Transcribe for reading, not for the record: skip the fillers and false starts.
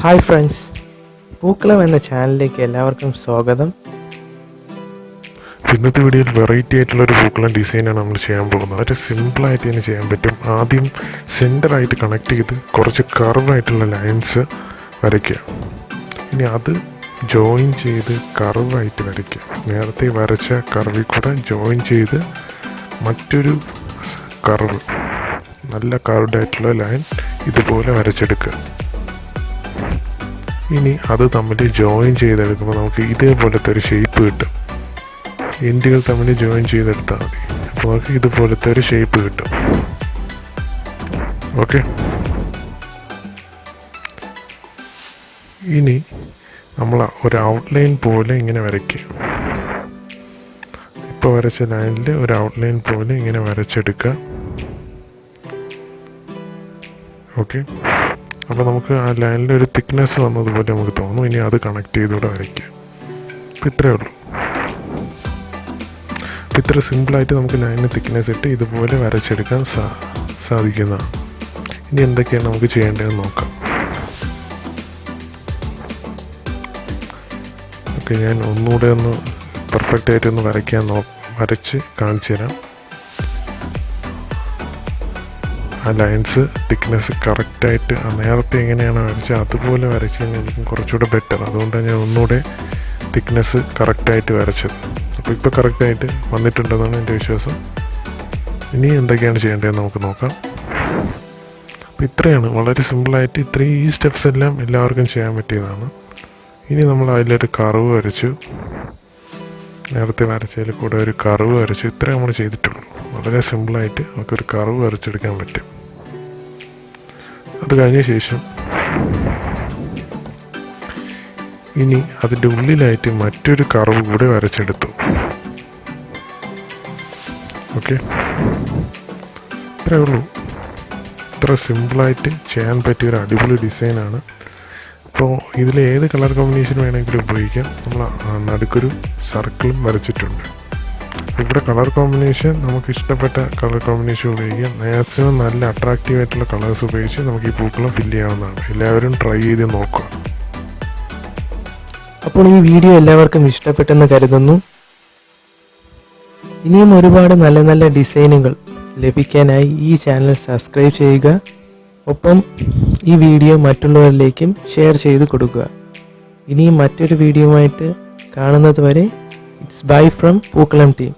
Hi friends, പൂക്കളം എന്ന ചാനലിലേക്ക് എല്ലാവർക്കും സ്വാഗതം. ഇന്നത്തെ വീഡിയോയിൽ വെറൈറ്റി ആയിട്ടുള്ളൊരു പൂക്കളം ഡിസൈനാണ് നമ്മൾ ചെയ്യാൻ പോകുന്നത്. വളരെ സിമ്പിളായിട്ട് തന്നെ ചെയ്യാൻ പറ്റും. ആദ്യം സെൻറ്ററായിട്ട് കണക്ട് ചെയ്ത് കുറച്ച് കർവായിട്ടുള്ള ലൈൻസ് വരയ്ക്കുക. ഇനി അത് ജോയിൻ ചെയ്ത് കർവായിട്ട് വരയ്ക്കുക. നേരത്തെ വരച്ച കർവിൽ കൂടെ ജോയിൻ ചെയ്ത് മറ്റൊരു കർവ്, നല്ല കർവ്ഡായിട്ടുള്ള ലൈൻ ഇതുപോലെ വരച്ചെടുക്കുക. ഇനി അത് തമ്മിൽ ജോയിൻ ചെയ്തെടുക്കുമ്പോൾ നമുക്ക് ഇതേപോലത്തെ ഒരു ഷേപ്പ് കിട്ടും. എൻഡുകൾ തമ്മിൽ ജോയിൻ ചെയ്തെടുത്താൽ മതി. അപ്പോൾ നമുക്ക് ഇതുപോലത്തെ ഒരു ഷേപ്പ് കിട്ടും. ഓക്കെ, ഇനി നമ്മൾ ഒരു ഔട്ട്ലൈൻ പോലെ ഇങ്ങനെ വരയ്ക്കുക. ഇപ്പോൾ വരച്ച ലൈനിൽ ഒരു ഔട്ട്ലൈൻ പോലെ ഇങ്ങനെ വരച്ചെടുക്കുക. ഓക്കെ, അപ്പോൾ നമുക്ക് ആ ലൈനിൽ ഒരു തിക്നെസ് വന്നതുപോലെ നമുക്ക് തോന്നും. ഇനി അത് കണക്ട് ചെയ്തുകൂടെ വരയ്ക്കുക. അപ്പോൾ ഇത്രയേ ഉള്ളൂ. അപ്പോൾ ഇത്ര സിമ്പിളായിട്ട് നമുക്ക് ലൈനിന് തിക്നെസ് ഇട്ട് ഇതുപോലെ വരച്ചെടുക്കാൻ സാധിക്കുന്നതാണ്. ഇനി എന്തൊക്കെയാണ് നമുക്ക് ചെയ്യേണ്ടതെന്ന് നോക്കാം. ഓക്കെ, ഞാൻ ഒന്നുകൂടെ ഒന്ന് പെർഫെക്റ്റ് ആയിട്ടൊന്ന് വരച്ച് കാണിച്ചു തരാം. ആ ലൈൻസ് തിക്നെസ് കറക്റ്റായിട്ട് നേരത്തെ എങ്ങനെയാണ് വരച്ചത് അതുപോലെ വരച്ച് കഴിഞ്ഞാൽ എനിക്ക് കുറച്ചുകൂടെ ബെറ്റർ. അതുകൊണ്ടാണ് ഞാൻ ഒന്നുകൂടെ തിക്നെസ് കറക്റ്റായിട്ട് വരച്ചത്. അപ്പോൾ ഇപ്പോൾ കറക്റ്റായിട്ട് വന്നിട്ടുണ്ടെന്നാണ് എൻ്റെ വിശ്വാസം. ഇനി എന്തൊക്കെയാണ് ചെയ്യേണ്ടതെന്ന് നമുക്ക് നോക്കാം. അപ്പോൾ ഇത്രയാണ്, വളരെ സിമ്പിളായിട്ട് ഇത്രയും ഈ സ്റ്റെപ്സ് എല്ലാം എല്ലാവർക്കും ചെയ്യാൻ പറ്റിയതാണ്. ഇനി നമ്മൾ അതിലൊരു കർവ് വരച്ചു. നേരത്തെ വരച്ചതിൽ കൂടെ ഒരു കർവ് വരച്ചു. ഇത്രേ നമ്മൾ ചെയ്തിട്ടുള്ളൂ. വളരെ സിമ്പിളായിട്ട് നമുക്കൊരു കർവ് വരച്ചെടുക്കാൻ പറ്റും. അത് കഴിഞ്ഞ ശേഷം ഇനി അതിൻ്റെ ഉള്ളിലായിട്ട് മറ്റൊരു കർവ് കൂടെ വരച്ചെടുത്തു. ഓക്കെ, ഇത്രയേ ഉള്ളൂ. ഇത്ര സിമ്പിളായിട്ട് ചെയ്യാൻ പറ്റിയൊരു അടിപൊളി ഡിസൈനാണ്. അപ്പോൾ ഇതിൽ ഏത് കളർ കോമ്പിനേഷൻ വേണമെങ്കിലും ഉപയോഗിക്കാം. നമ്മൾ നടുക്കൊരു സർക്കിളും വരച്ചിട്ടുണ്ട്. ഇവിടെ കളർ കോമ്പിനേഷൻ നമുക്ക് ഇഷ്ടപ്പെട്ട കളർ കോമ്പിനേഷൻ ഉപയോഗിക്കാം. മാക്സിമം നല്ല അട്രാക്റ്റീവ് ആയിട്ടുള്ള കളേഴ്സ് ഉപയോഗിച്ച് നമുക്ക് ഈ പൂക്കളം ഫില്ല് ചെയ്യാവുന്നതാണ്. എല്ലാവരും ട്രൈ ചെയ്ത് നോക്കുക. അപ്പോൾ ഈ വീഡിയോ എല്ലാവർക്കും ഇഷ്ടപ്പെട്ടെന്ന് കരുതുന്നു. ഇനിയും ഒരുപാട് നല്ല നല്ല ഡിസൈനുകൾ ലഭിക്കാനായി ഈ ചാനൽ സബ്സ്ക്രൈബ് ചെയ്യുക. ഒപ്പം ഈ വീഡിയോ മറ്റുള്ളവരിലേക്കും ഷെയർ ചെയ്ത് കൊടുക്കുക. ഇനിയും മറ്റൊരു വീഡിയോയുമായിട്ട് കാണുന്നത് വരെ ഇറ്റ്സ് ബൈ ഫ്രം പൂക്കളം ടീം.